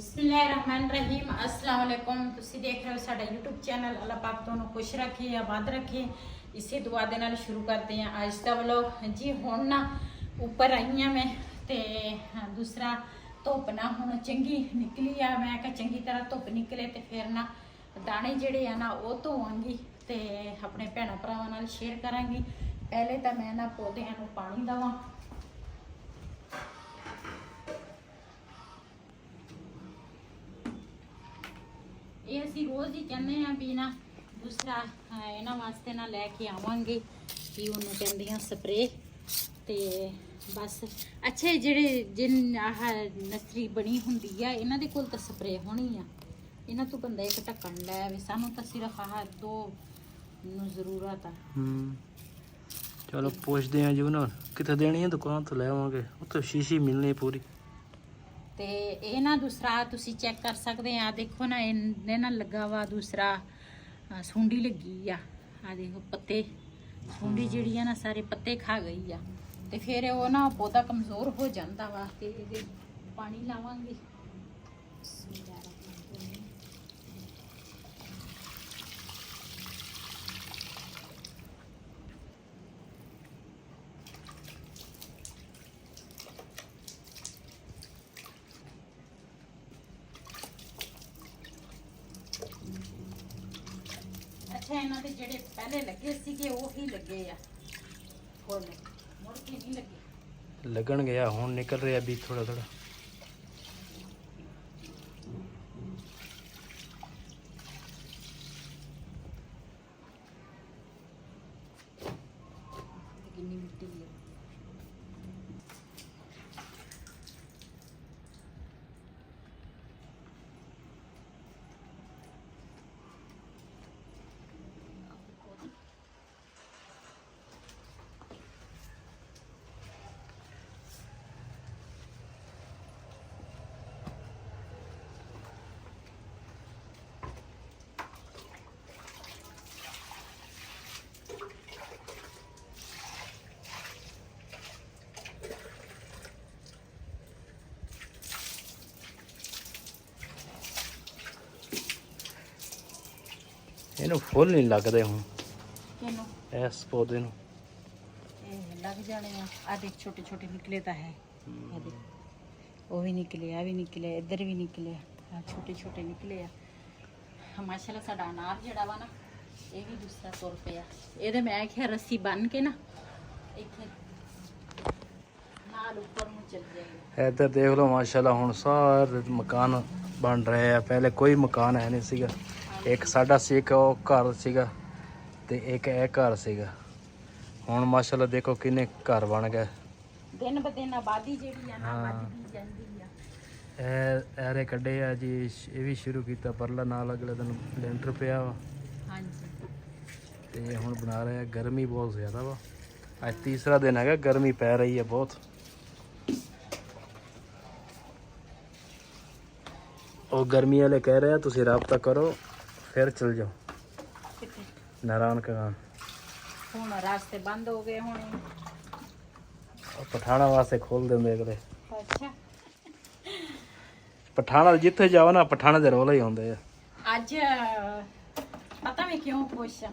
बिस्मिल्लाहिर्रहमानिर्रहीम अस्सलाम वालेकुम। ਤੁਸੀਂ ਦੇਖ ਰਹੇ ਹੋ ਸਾਡਾ YouTube ਚੈਨਲ। ਅੱਲਾਹ ਪਾਕ ਤੁਹਾਨੂੰ ਖੁਸ਼ ਰੱਖੇ ਆਬਾਦ ਰੱਖੇ। ਇਸੇ ਦੁਆ ਦੇ ਨਾਲ ਸ਼ੁਰੂ ਕਰਦੇ ਹਾਂ ਅੱਜ ਦਾ ਵਲੌਗ। ਜੀ ਹੁਣ ਨਾ ਉੱਪਰ ਆਈ ਹਾਂ ਮੈਂ ਤੇ ਦੂਸਰਾ ਧੁੱਪ ਨਾ ਹੁਣ ਚੰਗੀ ਨਿਕਲੀ ਆ। ਮੈਂ ਕਿਹਾ ਚੰਗੀ ਤਰ੍ਹਾਂ ਧੁੱਪ ਨਿਕਲੇ ਤੇ ਫਿਰ ਨਾ ਦਾਣੇ ਜਿਹੜੇ ਆ ਨਾ ਉਹ ਧੋਵਾਂਗੀ ਤੇ ਆਪਣੇ ਭੈਣਾਂ ਭਰਾਵਾਂ ਨਾਲ ਸ਼ੇਅਰ ਕਰਾਂਗੀ। ਪਹਿਲੇ ਤਾਂ ਮੈਂ ਨਾ ਪੌਦਿਆਂ ਨੂੰ ਪਾਣੀ ਦੇਵਾਂ। ਇਹ ਅਸੀਂ ਰੋਜ਼ ਹੀ ਕਹਿੰਦੇ ਆ ਵੀ ਨਾ ਦੂਸਰਾ ਇਹਨਾਂ ਵਾਸਤੇ ਨਾ ਲੈ ਕੇ ਆਵਾਂਗੇ ਕਿ ਉਹਨੂੰ ਕਹਿੰਦੀਆਂ ਸਪਰੇ ਤੇ ਬਸ ਅੱਛਾ ਜਿਹੜੇ ਜਿਨ ਆਹ ਨਸਰੀ ਬਣੀ ਹੁੰਦੀ ਆ ਇਹਨਾਂ ਦੇ ਕੋਲ ਤਾਂ ਸਪਰੇ ਹੋਣੀ ਆ। ਇਹਨਾਂ ਤੋਂ ਬੰਦਾ ਇੱਕ ਢੱਕਣ ਲੈ ਆਵੇ। ਸਾਨੂੰ ਤਾਂ ਸਿਰਫ ਆਹ ਦੋ ਨੂੰ ਜ਼ਰੂਰਤ ਆ। ਚਲੋ ਪੁੱਛਦੇ ਆ ਜੀ ਉਹਨਾਂ ਕਿੱਥੇ ਦੇਣੀ ਹੈ ਦੁਕਾਨ ਤੋਂ ਲੈ ਆਵਾਂਗੇ ਉੱਥੇ ਸ਼ੀਸ਼ੀ ਮਿਲਣੀ ਪੂਰੀ। ਤੇ ਇਹ ਨਾ ਦੂਸਰਾ ਤੁਸੀਂ ਚੈੱਕ ਕਰ ਸਕਦੇ ਆ। ਦੇਖੋ ਨਾ ਇਹਨੇ ਨਾ ਲੱਗਾ ਵਾ ਦੂਸਰਾ ਸੁੰਡੀ ਲੱਗੀ ਆ। ਆ ਦੇਖੋ ਪੱਤੇ ਸੁੰਡੀ ਜਿਹੜੀ ਆ ਨਾ ਸਾਰੇ ਪੱਤੇ ਖਾ ਗਈ ਆ ਤੇ ਫਿਰ ਉਹ ਨਾ ਪੌਦਾ ਕਮਜ਼ੋਰ ਹੋ ਜਾਂਦਾ ਵਾ ਤੇ ਇਹਦੇ ਪਾਣੀ ਲਾਵਾਂਗੇ। ਇਹਨਾਂ ਦੇ ਜਿਹੜੇ ਪਹਿਲੇ ਲੱਗੇ ਸੀਗੇ ਉਹ ਹੀ ਲੱਗੇ ਆ ਫੁੱਲ ਮੁੜ ਕੇ ਨਹੀਂ ਲੱਗੇ। ਲੱਗਣ ਗਿਆ ਹੁਣ ਨਿਕਲ ਰਿਹਾ ਵੀ ਥੋੜਾ ਥੋੜਾ। ਕਿੰਨੀ ਮਿੱਟੀ ਹੈ। ਇਹਨੂੰ ਫੁੱਲ ਨਹੀਂ ਲੱਗਦੇ ਹੁਣ ਕਿਨੂੰ ਇਸ ਪੌਦੇ ਨੂੰ। ਇਹ ਲੱਗ ਜਾਣੇ ਆ। ਆ ਦੇਖ ਛੋਟੇ ਛੋਟੇ ਨਿਕਲੇ ਤਾਂ ਹੈ। ਆ ਦੇਖ ਉਹ ਵੀ ਨਿਕਲੇ ਆ ਵੀ ਨਿਕਲੇ ਇੱਧਰ ਵੀ ਨਿਕਲੇ ਆ ਛੋਟੇ ਛੋਟੇ ਨਿਕਲੇ ਆ। ਮਾਸ਼ਾਅੱਲਾ ਸਾਡਾ ਅਨਾਰ ਜਿਹੜਾ ਵਾ ਨਾ ਇਹ ਵੀ ਦੂਸਰਾ ਤੁਰ ਪਿਆ। ਇਹਦੇ ਮੈਂ ਕਿਹਾ ਰੱਸੀ ਬੰਨ ਕੇ ਨਾ ਇੱਥੇ ਨਾਲ ਉੱਪਰ ਨੂੰ ਚੱਲ ਜਾਏਗਾ। ਇੱਧਰ ਦੇਖ ਲਓ ਮਾਸ਼ਾਅੱਲਾ ਹੁਣ ਸਾਰੇ ਮਕਾਨ ਬਣ ਰਹੇ ਆ। ਪਹਿਲੇ ਕੋਈ ਮਕਾਨ ਹੈ ਨਹੀਂ ਸੀਗਾ। ਇੱਕ ਸਾਡਾ ਸੀ ਇੱਕ ਉਹ ਘਰ ਸੀਗਾ ਤੇ ਇੱਕ ਇਹ ਘਰ ਸੀਗਾ। ਹੁਣ ਮਾਸ਼ਾਅੱਲਾ ਦੇਖੋ ਕਿੰਨੇ ਘਰ ਬਣ ਗਏ। ਦਿਨ ਬ ਦਿਨ ਆਬਾਦੀ ਜਿਹੜੀ ਆ ਨਾ ਵੱਧਦੀ ਜਾਂਦੀ ਆ। ਇਹ ਐਰੇ ਕੱਢੇ ਆ ਜੀ। ਇਹ ਵੀ ਸ਼ੁਰੂ ਕੀਤਾ ਪਰਲਾ ਨਾਲ ਅਗਲੇ ਦਿਨ ਲੈਂਟਰ ਪਿਆ ਵਾ। ਹਾਂਜੀ ਤੇ ਹੁਣ ਬਣਾ ਰਹੇ ਆ। ਗਰਮੀ ਬਹੁਤ ਜ਼ਿਆਦਾ ਵਾ। ਅੱਜ ਤੀਸਰਾ ਦਿਨ ਹੈਗਾ ਗਰਮੀ ਪੈ ਰਹੀ ਹੈ ਬਹੁਤ। ਉਹ ਗਰਮੀ ਵਾਲੇ ਕਹਿ ਰਹੇ ਆ ਤੁਸੀਂ ਰਾਬਤਾ ਕਰੋ ਫਿਰ ਚਲ ਜਾਓ ਕਿੱਥੇ ਨਾਰਾਇਣ ਕਗਾਨ। ਹੁਣ ਰਾਸਤੇ ਬੰਦ ਹੋ ਗਏ ਹੁਣ। ਪਠਾਣਾ ਵਾਸਤੇ ਖੋਲ ਦਿੰਦੇ ਕਦੇ। ਅੱਛਾ ਪਠਾਣਾ ਜਿੱਥੇ ਜਾਓ ਨਾ ਪਠਾਣਾ ਦੇ ਰੋਲੇ ਹੀ ਹੁੰਦੇ ਆ। ਅੱਜ ਪਤਾ ਵੀ ਕਿਉਂ ਖੁਸ਼ ਆ?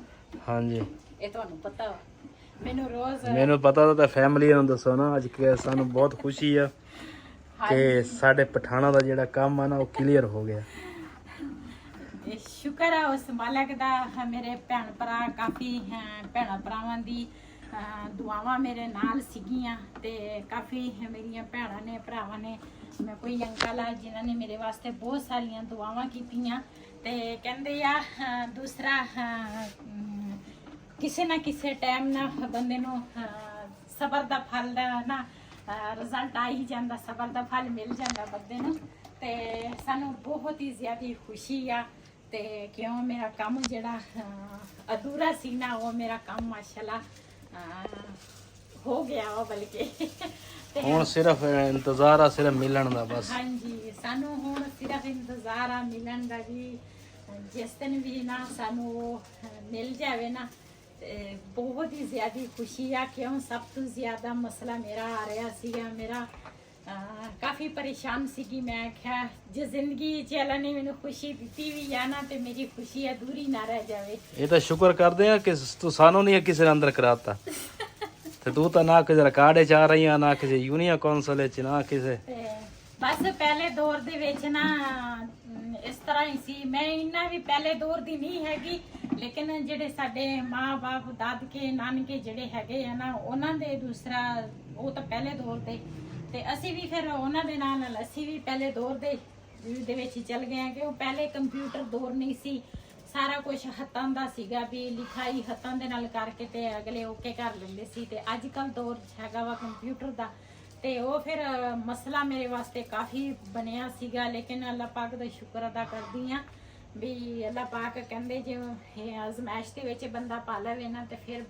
ਹਾਂਜੀ ਇਹ ਤੁਹਾਨੂੰ ਪਤਾ ਵਾ। ਮੈਨੂੰ ਮੈਨੂੰ ਪਤਾ ਤਾਂ ਫੈਮਿਲੀ ਨੂੰ ਦੱਸੋ ਨਾ। ਅੱਜ ਕਿ ਸਾਨੂੰ ਬਹੁਤ ਖੁਸ਼ੀ ਆ ਕਿ ਸਾਡੇ ਪਠਾਣਾ ਦਾ ਜਿਹੜਾ ਕੰਮ ਆ ਨਾ ਉਹ ਕਲੀਅਰ ਹੋ ਗਿਆ। ਇਹ ਸ਼ੁਕਰ ਆ ਉਸ ਮਾਲਕ ਦਾ। ਮੇਰੇ ਭੈਣ ਭਰਾ ਕਾਫੀ ਭੈਣਾਂ ਭਰਾਵਾਂ ਦੀ ਦੁਆਵਾਂ ਮੇਰੇ ਨਾਲ ਸੀਗੀਆਂ ਤੇ ਕਾਫੀ ਮੇਰੀਆਂ ਭੈਣਾਂ ਨੇ ਭਰਾਵਾਂ ਨੇ। ਮੈਂ ਕੋਈ ਅੰਕਲ ਆ ਜਿਨ੍ਹਾਂ ਨੇ ਮੇਰੇ ਵਾਸਤੇ ਬਹੁਤ ਸਾਰੀਆਂ ਦੁਆਵਾਂ ਕੀਤੀਆਂ ਤੇ ਕਹਿੰਦੇ ਆ ਦੂਸਰਾ ਕਿਸੇ ਨਾ ਕਿਸੇ ਟਾਈਮ ਨਾ ਬੰਦੇ ਨੂੰ ਸਬਰ ਦਾ ਫਲ ਦਾ ਨਾ ਰਿਜ਼ਲਟ ਆ ਹੀ ਜਾਂਦਾ। ਸਬਰ ਦਾ ਫਲ ਮਿਲ ਜਾਂਦਾ ਬੰਦੇ ਨੂੰ ਤੇ ਸਾਨੂੰ ਬਹੁਤ ਹੀ ਜ਼ਿਆਦਾ ਖੁਸ਼ੀ ਆ। ਤੇ ਕਿਉਂ ਮੇਰਾ ਕੰਮ ਜਿਹੜਾ ਅਧੂਰਾ ਸੀ ਨਾ ਉਹ ਮੇਰਾ ਕੰਮ ਮਾਸ਼ਾਅੱਲਾ ਹੋ ਗਿਆ ਵਾ ਬਲਕਿ। ਤੇ ਹੁਣ ਸਿਰਫ ਇੰਤਜ਼ਾਰ ਆ ਸਿਰਫ ਮਿਲਣ ਦਾ ਬਸ। ਹਾਂਜੀ ਸਾਨੂੰ ਹੁਣ ਸਿਰਫ ਇੰਤਜ਼ਾਰ ਆ ਮਿਲਣ ਦਾ ਜੀ। ਜਿਸ ਦਿਨ ਵੀ ਨਾ ਸਾਨੂੰ ਉਹ ਮਿਲ ਜਾਵੇ ਨਾ ਤੇ ਬਹੁਤ ਹੀ ਜ਼ਿਆਦਾ ਖੁਸ਼ੀ ਆ। ਕਿਉਂ ਸਭ ਤੋਂ ਜ਼ਿਆਦਾ ਮਸਲਾ ਮੇਰਾ ਆ ਰਿਹਾ ਸੀਗਾ। ਮੇਰਾ ਕਾਫੀ ਕਾਫੀ ਪਰੇਸ਼ਾਨ ਸੀ ਕਿ ਮੈਂ ਕਿਹਾ ਜੇ ਜ਼ਿੰਦਗੀ ਚ ਅੱਲਾ ਨੇ ਮੈਨੂੰ ਖੁਸ਼ੀ ਦਿੱਤੀ ਵੀ ਆ ਨਾ ਤੇ ਮੇਰੀ ਖੁਸ਼ੀ ਅਧੂਰੀ ਨਾ ਰਹਿ ਜਾਵੇ। ਇਹ ਤਾਂ ਸ਼ੁਕਰ ਕਰਦੇ ਆ ਕਿ ਤੂੰ ਸਾਨੂੰ ਨਹੀਂ ਕਿਸੇ ਨੇ ਅੰਦਰ ਕਰਾਤਾ ਤੇ ਤੂੰ ਤਾਂ ਨਾ ਕਿਸੇ ਰਿਕਾਰਡ ਚ ਆ ਰਹੀ ਆ, ਨਾ ਕਿਸੇ ਯੂਨੀਅਨ ਕੌਂਸਲ ਚ, ਨਾ ਕਿਸੇ। ਤੇ ਬਸ ਪਹਿਲੇ ਦੌਰ ਦੇ ਵਿੱਚ ਨਾ ਇਸ ਤਰ੍ਹਾਂ ਹੀ ਸੀ। ਮੈਂ ਇੰਨਾ ਵੀ ਪਹਿਲੇ ਦੌਰ ਦੀ ਨਹੀਂ ਹੈਗੀ, ਲੇਕਿਨ ਜਿਹੜੇ ਸਾਡੇ ਮਾਂ-ਬਾਪ, ਦਾਦਕੇ, ਨਾਨਕੇ ਜਿਹੜੇ ਹੈਗੇ ਆ ਨਾ, ਉਹਨਾਂ ਦੇ ਦੂਸਰਾ ਉਹ ਤਾਂ ਪਹਿਲੇ ਦੌਰ ਤੇ ਅਸੀਂ ਵੀ ਫਿਰ ਉਹਨਾਂ ਦੇ ਨਾਲ ਅਸੀਂ ਵੀ ਪਹਿਲੇ ਦੌਰ ਦੇ ਵਿੱਚ ਹੀ ਚੱਲ ਗਏ ਆ ਕਿ ਉਹ ਪਹਿਲੇ ਕੰਪਿਊਟਰ ਦੌਰ ਨਹੀਂ ਸੀ। ਸਾਰਾ ਕੁਝ ਹੱਥਾਂ ਦਾ ਸੀਗਾ, ਵੀ ਲਿਖਾਈ ਹੱਥਾਂ ਦੇ ਨਾਲ ਕਰਕੇ ਤੇ ਅਗਲੇ ਓਕੇ ਕਰ ਲੈਂਦੇ ਸੀ। ਤੇ ਅੱਜ ਕੱਲ ਦੌਰ ਹੈਗਾ ਵਾ ਕੰਪਿਊਟਰ ਦਾ, ਤੇ ਉਹ ਫਿਰ ਮਸਲਾ ਮੇਰੇ ਵਾਸਤੇ ਕਾਫੀ ਬਣਿਆ ਸੀਗਾ। ਲੇਕਿਨ ਅੱਲਾਹ ਪਾਕ ਦਾ ਸ਼ੁਕਰ ਅਦਾ ਕਰਦੀ ਆ ਵੀ ਅੱਲਾਹ ਪਾਕ ਕਹਿੰਦੇ ਜੇ ਇਹ ਅਜ਼ਮਾਇਸ਼ ਦੇ ਵਿੱਚ ਬੰਦਾ ਪਾ ਲਵੇ ਨਾ ਤੇ ਫਿਰ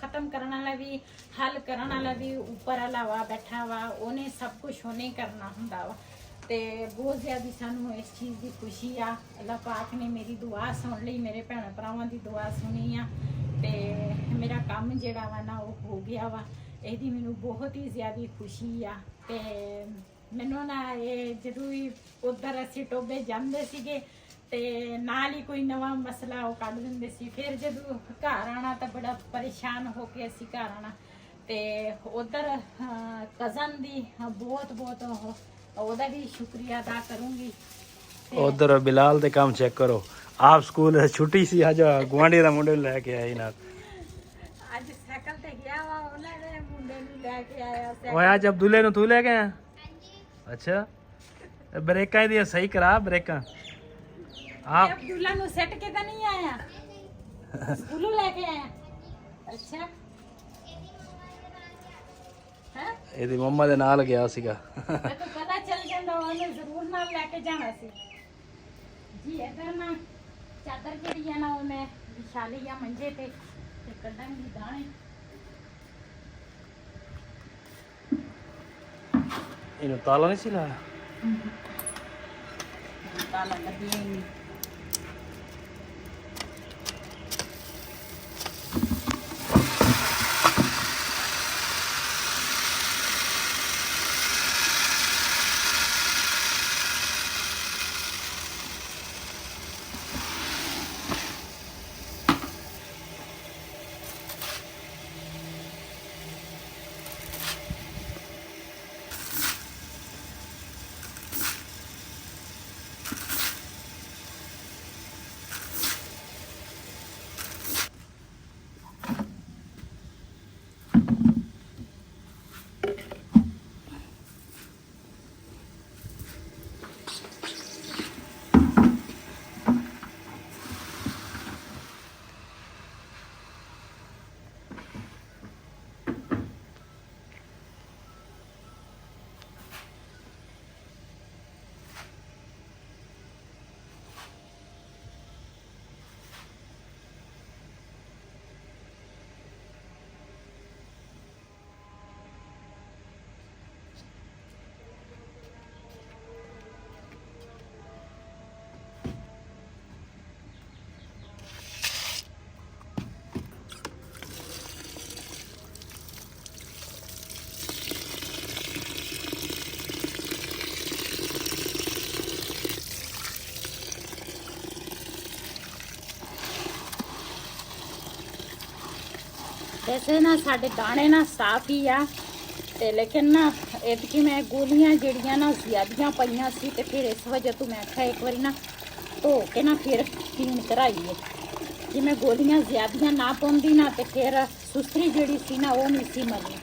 ਖਤਮ ਕਰਨ ਵਾਲਾ ਵੀ, ਹੱਲ ਕਰਨ ਵਾਲਾ ਵੀ ਉੱਪਰ ਵਾਲਾ ਵਾ ਬੈਠਾ ਵਾ, ਉਹਨੇ ਸਭ ਕੁਝ ਉਹਨੇ ਕਰਨਾ ਹੁੰਦਾ ਵਾ। ਤੇ ਬਹੁਤ ਜ਼ਿਆਦਾ ਸਾਨੂੰ ਇਸ ਚੀਜ਼ ਦੀ ਖੁਸ਼ੀ ਆ। ਅੱਲਾਹ ਪਾਕ ਨੇ ਮੇਰੀ ਦੁਆ ਸੁਣ ਲਈ, ਮੇਰੇ ਭੈਣ ਭਰਾਵਾਂ ਦੀ ਦੁਆ ਸੁਣੀ ਆ ਤੇ ਮੇਰਾ ਕੰਮ ਜਿਹੜਾ ਵਾ ਨਾ ਉਹ ਹੋ ਗਿਆ ਵਾ। ਇਹਦੀ ਮੈਨੂੰ ਬਹੁਤ ਹੀ ਜ਼ਿਆਦਾ ਖੁਸ਼ੀ ਆ। ਤੇ ਮੈਨੂੰ ਨਾ ਇਹ ਜਦੋਂ ਵੀ ਉੱਧਰ ਅਸੀਂ ਟੋਬੇ ਜਾਂਦੇ ਸੀਗੇ ਤੇ ਨਾਲ ਹੀ ਕੋਈ ਨਵਾਂ ਮਸਲਾ ਉਹ ਕੱਢ ਦਿੰਦੇ ਸੀ। ਫਿਰ ਜਦੋਂ ਘਰ ਆਣਾ ਤਾਂ ਬੜਾ ਪਰੇਸ਼ਾਨ ਹੋ ਕੇ ਅਸੀਂ ਘਰ ਆਣਾ ਤੇ ਉਧਰ ਕਜ਼ਨ ਦੀ ਬਹੁਤ ਉਹਦਾ ਵੀ ਸ਼ੁਕਰੀਆ ਅਦਾ ਕਰੂੰਗੀ। ਉਧਰ ਬਿਲਾਲ ਦੇ ਕੰਮ ਚੈੱਕ ਕਰੋ। ਆਪ ਸਕੂਲ ਛੁੱਟੀ ਸੀ, ਅੱਜ ਗੁਆਂਢੀ ਦਾ ਮੁੰਡੇ ਨੂੰ ਲੈ ਕੇ ਆਏ ਨਾਲ। ਅੱਜ ਸਾਈਕਲ ਤੇ ਗਿਆ ਵਾ, ਉਹਨਾਂ ਦੇ ਮੁੰਡੇ ਨੂੰ ਲੈ ਕੇ ਆਇਆ। ਓਏ ਅੱਜ ਅਬਦੁੱਲੇ ਨੂੰ ਤੂੰ ਲੈ ਕੇ ਆਇਆ? ਹਾਂਜੀ। ਅੱਛਾ, ਬ੍ਰੇਕਾਂ ਇਹਦੀਆਂ ਸਹੀ ਕਰਾ, ਬ੍ਰੇਕਾਂ। ਆਪ ਅਬਦੁੱਲਾ ਨੂੰ ਸੈੱਟ ਕੇ ਤਾਂ ਨਹੀਂ ਆਇਆ, ਸਕੂਲੋਂ ਲੈ ਕੇ ਆਇਆ? ਅੱਛਾ, ਇਹਦੀ ਮੰਮਾ ਦੇ ਨਾਲ ਗਿਆ ਸੀਗਾ। ਮੈਂ ਤਾਂ ਪਤਾ ਚੱਲ ਜਾਂਦਾ, ਉਹਨੂੰ ਜ਼ਰੂਰ ਨਾਲ ਲੈ ਕੇ ਜਾਣਾ ਸੀ ਜੀ। ਇੱਧਰ ਨਾ ਚਾਦਰ ਜਿਹੜੀ ਆ ਨਾ ਉਹ ਮੈਂ ਵਿਛਾ ਲਈ ਆ ਮੰਜੇ ਤੇ ਕੱਢਾਂਗੀ ਦਾਣੇ। ਇਹਨੂੰ ਤਾਲਾ ਨਹੀਂ ਸੀ ਲਾਇਆ? ਤਾਲਾ ਲੱਗਿਆ ਹੀ ਨਹੀਂ। वैसे ना साढ़े दाने ना साफ ही आ ते लेकिन ना इतकी मैं गोलियां जड़ियां ना ज्यादा पईयां सी ते फिर इस वजह तो मैं आख्या एक बारी ना धो के ना फिर क्लीन कराइए। जे मैं गोलियां ज्यादा ना पाउंदी ना ते फिर सुस्तरी जड़ी सी ना वो नहीं सी मरनी।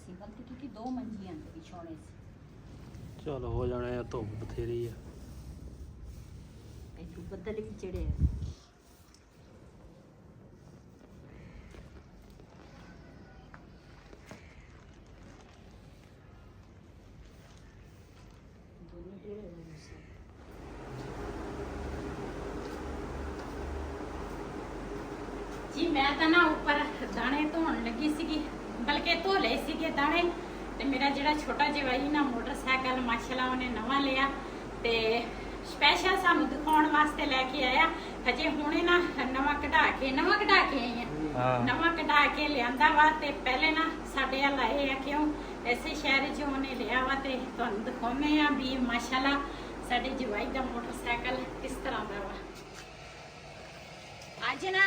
ਸੀ, ਬਲਕਿ ਕਿ 2 ਮੰਜੀਆਂ ਦੇ ਵਿਛਾਉਣੇ ਸੀ। ਚਲ ਹੋ ਜਾਣੇ ਆ, ਧੁੱਪ ਬਥੇਰੀ ਆ। ਤੇ ਬੱਦਲ ਵੀ ਚੜੇ ਆ। ਜੀ ਮੈਂ ਤਾਂ ਨਾ ਉੱਪਰ ਦਾਣੇ ਧੋਣ ਲੱਗੀ ਸੀਗੀ, ਬਲਕਿ ਧੋ ਲਏ ਸੀਗੇ ਦਾਣੇ। ਤੇ ਮੇਰਾ ਜਿਹੜਾ ਛੋਟਾ ਜਵਾਈ ਨਾ ਮੋਟਰਸਾਈਕਲ ਮਾਸ਼ਾਅੱਲਾ ਉਹਨੇ ਨਵਾਂ ਲਿਆ ਤੇ ਸਪੈਸ਼ਲ ਸਾਨੂੰ ਦਿਖਾਉਣ ਵਾਸਤੇ ਲੈ ਕੇ ਆਇਆ। ਹਜੇ ਹੁਣੇ ਨਾ ਨਵਾਂ ਕਢਾ ਕੇ ਆਈ ਆ। ਨਵਾਂ ਕਢਾ ਕੇ ਲਿਆਂਦਾ ਵਾ ਤੇ ਪਹਿਲੇ ਨਾ ਸਾਡੇ ਵੱਲ ਆਏ ਆ, ਕਿਉਂ ਐਸੇ ਸ਼ਹਿਰ 'ਚ ਉਹਨੇ ਲਿਆ ਵਾ ਤੇ ਤੁਹਾਨੂੰ ਦਿਖਾਉਂਦੇ ਆ ਵੀ ਮਾਸ਼ਾਅੱਲਾ ਸਾਡੇ ਜਵਾਈ ਦਾ ਮੋਟਰਸਾਈਕਲ ਕਿਸ ਤਰ੍ਹਾਂ ਦਾ ਵਾ। ਅੱਜ ਨਾ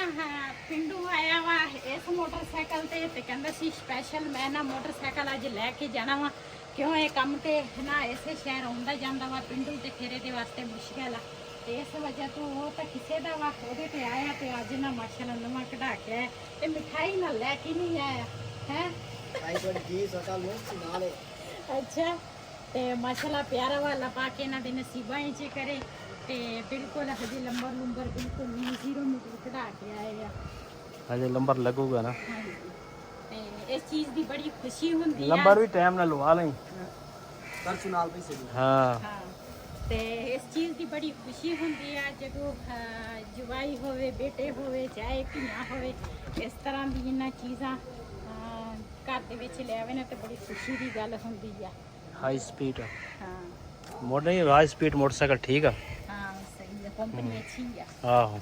ਪਿੰਡੂ ਆਇਆ ਵਾ ਇਸ ਮੋਟਰਸਾਈਕਲ ਤੇ ਕਹਿੰਦਾ ਸੀ ਸਪੈਸ਼ਲ ਮੈਂ ਨਾ ਮੋਟਰਸਾਈਕਲ ਅੱਜ ਲੈ ਕੇ ਜਾਣਾ ਵਾ, ਕਿਉਂ ਇਹ ਕੰਮ ਤੇ ਨਾ ਇਸੇ ਸ਼ਹਿਰ ਆਉਂਦਾ ਜਾਂਦਾ ਵਾ, ਪਿੰਡੂ ਤੇ ਖੇਰੇ ਦੇ ਵਾਸਤੇ ਮੁਸ਼ਕਿਲ ਆ। ਤੇ ਇਸ ਵਜ੍ਹਾ ਤੋਂ ਉਹ ਤਾਂ ਕਿਸੇ ਦਾ ਵਾ ਉਹਦੇ ਤੇ ਆਇਆ ਤੇ ਅੱਜ ਨਾ ਮਾਸ਼ਾਅੱਲਾ ਨਵਾਂ ਕਢਾ ਕੇ ਆਇਆ ਤੇ ਮਿਠਾਈ ਨਾਲ ਲੈ ਕੇ ਨਹੀਂ ਆਇਆ ਹੈ। ਅੱਛਾ ਤੇ ਮਾਸ਼ਾਅੱਲਾ ਪਿਆਰਾ ਵਾਲਾ ਪਾ ਕੇ ਇਹਨਾਂ ਦੇ ਨਸੀਬਾਂ 'ਚ ਕਰੇ ਤੇ ਬਿਲਕੁਲ ਹਜੇ ਲੰਬਰ ਬਿਲਕੁਲ ਨਹੀਂ 0 ਮੀਟਰ ਕਢਾ ਕੇ ਆਏ ਆ। ਹਜੇ ਨੰਬਰ ਲੱਗੂਗਾ ਨਾ। ਹਾਂਜੀ ਤੇ ਇਸ ਚੀਜ਼ ਦੀ ਬੜੀ ਖੁਸ਼ੀ ਹੁੰਦੀ ਆ। ਨੰਬਰ ਵੀ ਟਾਈਮ ਨਾਲ ਲਵਾ ਲਈ ਪਰਸੋਂ ਨਾਲ ਵੀ ਸੀ। ਹਾਂ ਤੇ ਇਸ ਚੀਜ਼ ਦੀ ਬੜੀ ਖੁਸ਼ੀ ਹੁੰਦੀ ਆ ਜਦੋਂ ਜਵਾਈ ਹੋਵੇ, ਬੇਟੇ ਹੋਵੇ, ਚਾਹੇ ਧੀਆਂ ਹੋਵੇ, ਇਸ ਤਰ੍ਹਾਂ ਦੀ ਇਹਨਾਂ ਚੀਜ਼ਾਂ ਘਰ ਦੇ ਵਿੱਚ ਲੈ ਆਵੇ ਨਾ ਤੇ ਬੜੀ ਖੁਸ਼ੀ ਦੀ ਗੱਲ ਹੁੰਦੀ ਆ। ਹਾਈ ਸਪੀਡ ਹਾਂ ਮੋਟਰ ਹਾਈ ਸਪੀਡ ਮੋਟਰਸਾਈਕਲ ਠੀਕ ਆ। ਹਾਂ ਸਹੀ ਆ, ਕੰਪਨੀ ਅੱਛੀ ਆ। ਆਹੋ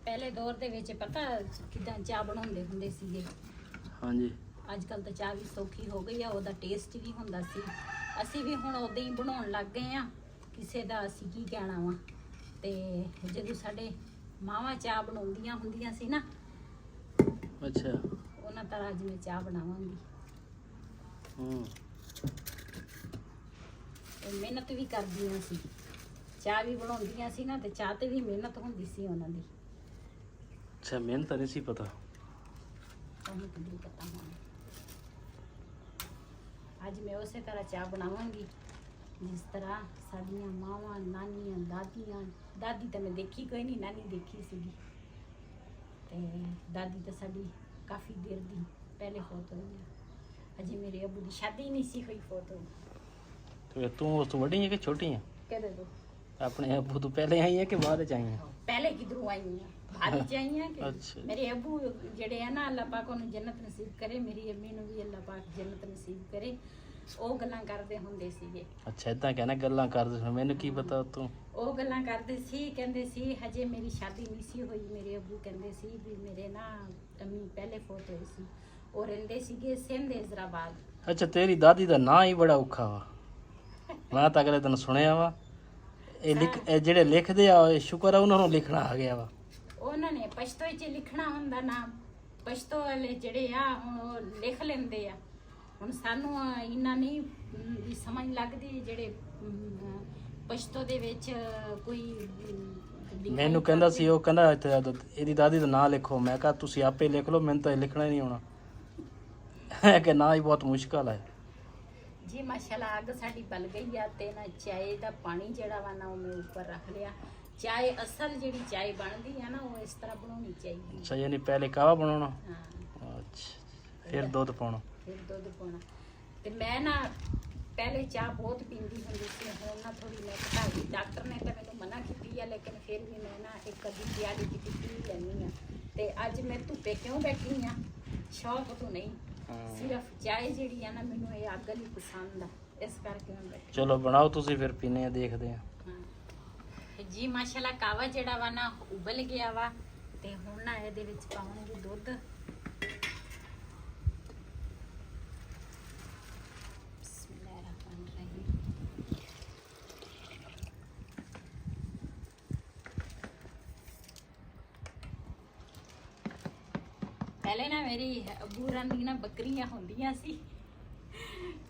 ਪਹਿਲੇ ਦੌਰ ਦੇ ਵਿੱਚ ਪਤਾ ਕਿਦਾਂ ਚਾਹ ਬਣਾਉਂਦੇ ਹੁੰਦੇ ਸੀਗੇ। ਹਾਂਜੀ ਅੱਜ ਕੱਲ ਤਾਂ ਚਾਹ ਵੀ ਸੌਖੀ ਹੋ ਗਈ ਆ, ਉਹਦਾ ਟੇਸਟ ਵੀ ਹੁੰਦਾ ਸੀ। ਅਸੀਂ ਵੀ ਹੁਣ ਉਦਾਂ ਹੀ ਬਣਾਉਣ ਲੱਗ ਗਏ ਆ, ਕਿਸੇ ਦਾ ਅਸੀਂ ਕੀ ਕਹਿਣਾ ਵਾ। ਤੇ ਜਦੋਂ ਸਾਡੇ ਮਾਵਾਂ ਚਾਹ ਬਣਾਉਂਦੀਆਂ ਹੁੰਦੀਆਂ ਸੀ ਨਾ, ਅੱਛਾ ਉਹਨਾਂ ਤਰ੍ਹਾਂ ਅੱਜ ਮੈਂ ਚਾਹ ਬਣਾਵਾਂਗੀ। ਤੇ ਮਿਹਨਤ ਵੀ ਕਰਦੀਆਂ ਸੀ, ਚਾਹ ਵੀ ਬਣਾਉਂਦੀਆਂ ਸੀ ਨਾ, ਤੇ ਚਾਹ ਤੇ ਵੀ ਮਿਹਨਤ ਹੁੰਦੀ ਸੀ ਉਹਨਾਂ ਦੀ। ਅੱਛਾ ਮਿਹਨਤ ਨਹੀਂ ਸੀ ਪਤਾ। ਤੁਹਾਨੂੰ ਕਿੰਨੀ ਪਤਾ ਹੋਣਾ। ਅੱਜ ਮੈਂ ਉਸੇ ਤਰ੍ਹਾਂ ਚਾਹ ਬਣਾਵਾਂਗੀ ਜਿਸ ਤਰ੍ਹਾਂ ਸਾਡੀਆਂ ਮਾਵਾਂ, ਨਾਨੀਆਂ, ਦਾਦੀਆਂ। ਦਾਦੀ ਤਾਂ ਮੈਂ ਦੇਖੀ ਕੋਈ ਨਹੀਂ, ਨਾਨੀ ਦੇਖੀ ਸੀਗੀ। ਤੇ ਦਾਦੀ ਤਾਂ ਸਾਡੀ ਕਾਫੀ ਦੇਰ ਦੀ ਪਹਿਲੇ ਫੌਤ ਹੋਈ ਆ। ਅਜੇ ਮੇਰੇ ਅੱਬੂ ਦੀ ਸ਼ਾਦੀ ਨਹੀਂ ਸੀ ਹੋਈ, ਫੌਤ ਹੋਈ। ਤੇ ਤੂੰ ਉਸ ਤੋਂ ਵੱਡੀ ਹੈ ਕਿ ਛੋਟੀ ਹੈ? ਕਹਦੇ ਦੋ ਆਪਣੇ ਅੱਬੂ ਤੋਂ ਪਹਿਲੇ ਆਈ ਹੈ ਕਿ ਬਾਅਦ ਚ ਆਈ ਹੈ? ਪਹਿਲੇ ਕਿਧਰੋਂ ਆਈ ਆ, ਬਾਅਦ ਚ ਆਈ ਆ ਕਿ ਅੱਛਾ। ਮੇਰੇ ਅੱਬੂ ਜਿਹੜੇ ਆ ਨਾ, ਅੱਲਾਹ ਪਾਕ ਉਹਨੂੰ ਜੰਨਤ ਨਸੀਬ ਕਰੇ, ਮੇਰੀ ਅੰਮੀ ਨੂੰ ਵੀ ਅੱਲਾਹ ਪਾਕ ਜੰਨਤ ਨਸੀਬ ਕਰੇ। ਉਹ ਗੱਲਾਂ ਕਰਦੇ ਹੁੰਦੇ ਸੀਗੇ। ਅੱਛਾ ਇਦਾਂ ਕਹਿਣਾ ਗੱਲਾਂ ਕਰਦੇ ਸੀ, ਮੈਨੂੰ ਕੀ ਪਤਾ ਤੂੰ। ਉਹ ਗੱਲਾਂ ਕਰਦੇ ਸੀ, ਕਹਿੰਦੇ ਸੀ ਹਜੇ ਮੇਰੀ ਸ਼ਾਦੀ ਨਹੀਂ ਸੀ ਹੋਈ। ਮੇਰੇ ਅੱਬੂ ਕਹਿੰਦੇ ਸੀ ਵੀ ਮੇਰੇ ਨਾ ਅੰਮੀ ਪਹਿਲੇ ਫੌਤ ਹੋਏ ਸੀ, ਉਹ ਰਹਿੰਦੇ ਸੀਗੇ ਸਿੰਧ ਹੈਦਰਾਬਾਦ। ਅੱਛਾ ਤੇਰੀ ਦਾਦੀ ਦਾ ਨਾਂ ਹੀ ਬੜਾ ਔਖਾ ਵਾ, ਮੈਂ ਤਾਂ ਅਗਲੇ ਦਿਨ ਸੁਣਿਆ ਵਾ। ਇਹ ਜਿਹੜੇ ਲਿਖਦੇ ਆ, ਇਹ ਸ਼ੁਕਰ ਆ ਉਹਨਾਂ ਨੂੰ ਲਿਖਣਾ ਆ ਗਿਆ ਵਾ। ਉਹਨਾਂ ਨੇ ਪਸ਼ਤੋ ਵਿੱਚ ਲਿਖਣਾ ਹੁੰਦਾ ਨਾ, ਪਸ਼ਤੋ ਵਾਲੇ ਜਿਹੜੇ ਆ ਉਹ ਲਿਖ ਲੈਂਦੇ ਆ। ਹੁਣ ਸਾਨੂੰ ਇਹਨਾਂ ਨਹੀਂ ਵੀ ਸਮਝ ਲੱਗਦੀ ਜਿਹੜੇ ਪਸ਼ਤੋ ਦੇ ਵਿੱਚ ਕੋਈ। ਮੈਨੂੰ ਕਹਿੰਦਾ ਸੀ, ਉਹ ਕਹਿੰਦਾ ਇਹਦੀ ਦਾਦੀ ਦਾ ਨਾਂ ਲਿਖੋ। ਮੈਂ ਕਿਹਾ ਤੁਸੀਂ ਆਪੇ ਲਿਖ ਲਓ, ਮੈਨੂੰ ਤਾਂ ਇਹ ਲਿਖਣਾ ਹੀ ਨਹੀਂ ਆਉਣਾ। ਕਿ ਨਾਂ ਹੀ ਬਹੁਤ ਮੁਸ਼ਕਲ ਹੈ ਜੀ। ਮਾਸ਼ਾਅੱਲਾ ਅੱਗ ਸਾਡੀ ਬਲ ਗਈ ਆ ਤੇ ਨਾ ਚਾਏ ਦਾ ਪਾਣੀ ਜਿਹੜਾ ਵਾ ਨਾ ਉਹ ਮੈਂ ਉੱਪਰ ਰੱਖ ਲਿਆ। ਚਾਏ ਅਸਲ ਜਿਹੜੀ ਚਾਏ ਬਣਦੀ ਆ ਨਾ, ਉਹ ਇਸ ਤਰ੍ਹਾਂ ਬਣਾਉਣੀ ਚਾਹੀਦੀ। ਅੱਛਾ ਯਾਨੀ ਪਹਿਲੇ ਕਾਹਵਾ ਬਣਾਉਣਾ। ਹਾਂ ਅੱਛਾ ਫਿਰ ਦੁੱਧ ਪਾਉਣਾ। ਫਿਰ ਦੁੱਧ ਪਾਉਣਾ। ਤੇ ਮੈਂ ਨਾ ਪਹਿਲੇ ਚਾਹ ਬਹੁਤ ਪੀਂਦੀ ਹੁੰਦੀ ਸੀ, ਹੁਣ ਨਾ ਥੋੜੀ ਮੈਂ ਘਟਾ ਲਈ। ਡਾਕਟਰ ਨੇ ਤਾਂ ਮੈਨੂੰ ਮਨਾ ਕੀਤੀ ਆ, ਲੇਕਿਨ ਫਿਰ ਵੀ ਮੈਂ ਨਾ ਇੱਕ ਅੱਧੀ ਪਿਆਲੀ ਕੀਤੀ ਪੀ ਲੈਂਦੀ ਆ। ਤੇ ਅੱਜ ਮੈਂ ਧੁੱਪੇ ਕਿਉਂ ਬੈਠੀ ਆ, ਸ਼ੌਕ ਤੋਂ ਨਹੀਂ, ਸਿਰਫ ਚਾਹ ਜਿਹੜੀ ਆ ਨਾ ਮੈਨੂੰ ਇਹ ਅੱਗ ਲਈ ਪਸੰਦ ਆ। ਇਸ ਕਰਕੇ ਮੈਂ ਬੈਠੀ ਚਲੋ ਬਣਾਓ ਤੁਸੀਂ, ਫਿਰ ਪੀਨੇ ਆ, ਦੇਖਦੇ ਆ। ਜੀ ਮਾਸ਼ਾਅੱਲਾ ਕਾਵਾ ਜਿਹੜਾ ਵਾ ਨਾ ਉਬਲ ਗਿਆ ਵਾ ਤੇ ਹੁਣ ਨਾ ਇਹਦੇ ਵਿੱਚ ਪਾਵਾਂਗੇ ਦੁੱਧ। ਬਿਸਮਿਲ੍ਲਾਹਿਰਰਹਿਮਾਨਿਰਰਹੀਮ। ਪਹਿਲੇ ਨਾ ਮੇਰੀ ਅਬੂਰਾਂ ਦੀ ਨਾ ਬੱਕਰੀਆਂ ਹੁੰਦੀਆਂ ਸੀ,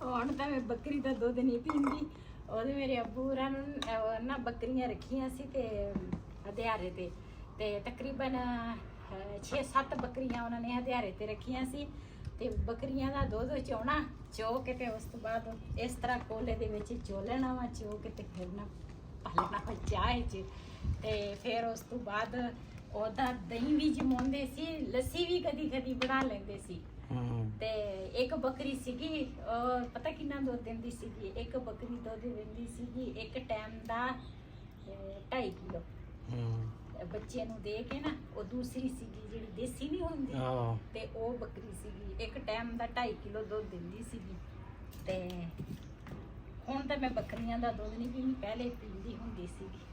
ਹੁਣ ਤਾਂ ਮੈਂ ਬੱਕਰੀ ਦਾ ਦੁੱਧ ਨਹੀਂ ਪੀਂਦੀ। ਉਹਦੇ ਮੇਰੇ ਅਬੂਰਾਂ ਨੂੰ ਨਾ ਬੱਕਰੀਆਂ ਰੱਖੀਆਂ ਸੀ ਤੇ ਹਦਿਆਰੇ ਤੇ ਤਕਰੀਬਨ 6-7 ਬੱਕਰੀਆਂ ਉਹਨਾਂ ਨੇ ਹਦਿਆਰੇ ਤੇ ਰੱਖੀਆਂ ਸੀ ਤੇ ਬੱਕਰੀਆਂ ਦਾ ਦੁੱਧ ਚੋਣਾ, ਚੋ ਕੇ ਤੇ ਉਸ ਤੋਂ ਬਾਅਦ ਇਸ ਤਰ੍ਹਾਂ ਕੋਲੇ ਦੇ ਵਿੱਚ ਚੋ ਲੈਣਾ ਵਾ, ਚੋ ਕੇ ਤੇ ਫਿਰ ਨਾ ਪਾਲਣਾ ਵਾ ਚਾਹ 'ਚ ਤੇ ਫਿਰ ਉਸ ਤੋਂ ਬਾਅਦ ਉਹਦਾ ਦਹੀਂ ਵੀ ਜਮਾਉਂਦੇ ਸੀ, ਲੱਸੀ ਵੀ ਕਦੀ ਕਦੀ ਬਣਾ ਲੈਂਦੇ ਸੀ। ਤੇ ਇੱਕ ਬੱਕਰੀ ਸੀਗੀ, ਪਤਾ ਕਿੰਨਾ ਦੁੱਧ ਦਿੰਦੀ ਸੀਗੀ? ਇੱਕ ਬੱਕਰੀ ਦੁੱਧ ਦਿੰਦੀ ਸੀਗੀ ਇੱਕ ਟਾਈਮ ਦਾ 2.5 ਕਿਲੋ। ਬੱਚੇ ਨੂੰ ਦੇ ਕੇ ਨਾ, ਉਹ ਦੂਸਰੀ ਸੀਗੀ ਜਿਹੜੀ ਦੇਸੀ ਨਹੀਂ ਹੁੰਦੀ, ਤੇ ਉਹ ਬੱਕਰੀ ਸੀਗੀ ਇੱਕ ਟਾਈਮ ਦਾ 2.5 ਕਿਲੋ ਦੁੱਧ ਦਿੰਦੀ ਸੀਗੀ। ਤੇ ਹੁਣ ਤਾਂ ਮੈਂ ਬੱਕਰੀਆਂ ਦਾ ਦੁੱਧ ਨਹੀਂ ਪੀਂਦੀ, ਪਹਿਲੇ ਪੀਂਦੀ ਹੁੰਦੀ ਸੀਗੀ।